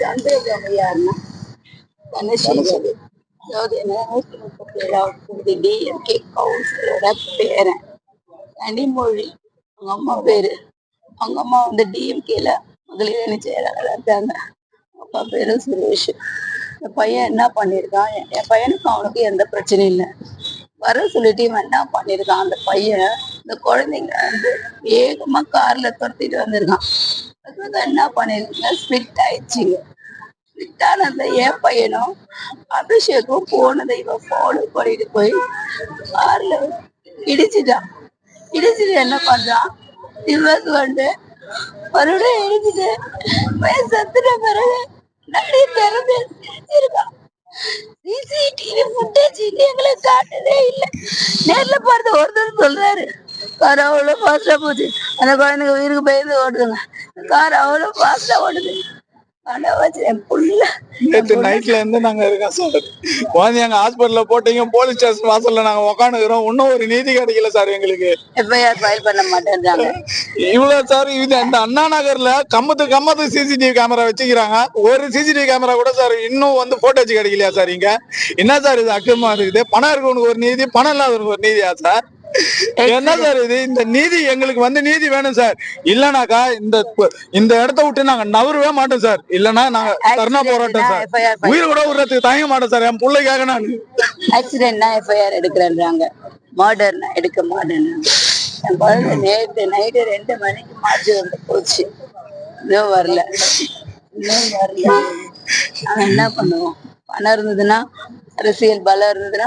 சந்தேகம் யாருன்னா தனசேகர், அதாவது 137வது டிஎம்கே கவுன்சிலரோட பேரன் கனிமொழி. அவங்க அம்மா பேரு, அவங்க அம்மா டிஎம்கேல முதலீடு செயலாளராக இருக்காங்க. அப்பா பேரு சுரேஷ். இந்த பையன் என்ன பண்ணியிருக்கான், என் பையனுக்கு அவனுக்கு எந்த பிரச்சனையும் இல்லை. வர சொல்லிட்டு இவன் என்ன பண்ணியிருக்கான், அந்த பையன் இந்த குழந்தைங்க வேகமா கார்ல துரத்திட்டு வந்திருக்கான். அதுக்கு என்ன பண்ணிருக்கீங்க, ஸ்பிட் ஆயிடுச்சுங்க. ஸ்பிட் ஆனது என் பையனும் அபிஷேக்கும் போனதை இவன் ஃபாலோ பண்ணிட்டு போய் கார்ல இடிச்சுட்டான். இடிச்சுட்டு என்ன பண்றான், இவன் மறுபடியும் இடிச்சுட்டு பையன் சத்துன பிறகு நிறைய திறந்து இருக்கான். சிசிடிவி ஃபுட்டேஜ் எங்களை காட்டவே இல்லை. நேர்ல பார்த்து ஒருத்தர் சொல்றாரு, கார் அவ்வளோ ஃபாஸ்டா போச்சு, அந்த குழந்தைங்க உயிருக்கு பயந்து ஓடுதுங்க, கார் அவ்வளோ ஃபாஸ்டா ஓடுது. நேற்று நைட்ல இருந்து நாங்க இருக்கோம் சார். குழந்தை எங்க ஹாஸ்பிட்டல்ல போட்டீங்க, போலீஸ் ஸ்டேஷன் வாசல்ல நாங்க உட்காந்துக்கிறோம். இன்னும் ஒரு நீதி கிடைக்கல சார் எங்களுக்கு. எஃப்ஐஆர் ஃபைல் பண்ண மாட்டேன்றாங்க. இவ்வளவு சார், இது இந்த அண்ணா நகர்ல கம்மத்து சிசிடிவி கேமரா வச்சுக்கிறாங்க. ஒரு சிசிடிவி கேமரா கூட சார் இன்னும் போட்டோச்சு கிடைக்கலையா சார்? இங்க என்ன சார் இது அக்கிரமா இருக்குது? பணம் இருக்கவனுக்கு ஒரு நீதி, பணம் இல்லாதவனுக்கு ஒரு நீதியா சார்? என்ன சார் இது? இந்த நீதி எங்களுக்கு நீதி வேணும் சார். இல்லனாக்கா இந்த இடத்த விட்டு நாங்க நவரவே மாட்டோம் சார். இல்லனா நாங்க தர்ணா போராட்டம் சார். உயிர் கூட விடுறதுக்கு தயங்க மாட்டோம் சார். என் பிள்ளைக்காக நான் ஆக்சிடென்ட்னா எஃப்ஐஆர் எடுக்கிறேன்றாங்க, மர்டர்னா எடுக்க மாட்டேன்னு. என் குழந்தை நேற்று நைட்டு 2 மணிக்கு மாற்றி வந்து போச்சு, இன்னும் வரல. நாங்க என்ன பண்ணுவோம்? பணம் இருந்ததுன்னா, அரசியல் பலம் இருந்ததுன்னா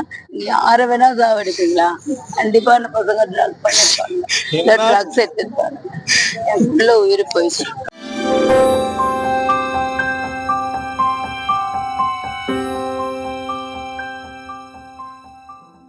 யார வேணா சாவடிப்பீங்களா? கண்டிப்பா அந்த பசங்க ட்ரக் பண்ணிருப்பாங்க, ட்ரக்ஸ் எடுத்துருப்பாங்க. என் உயிர் போயிடுச்சு.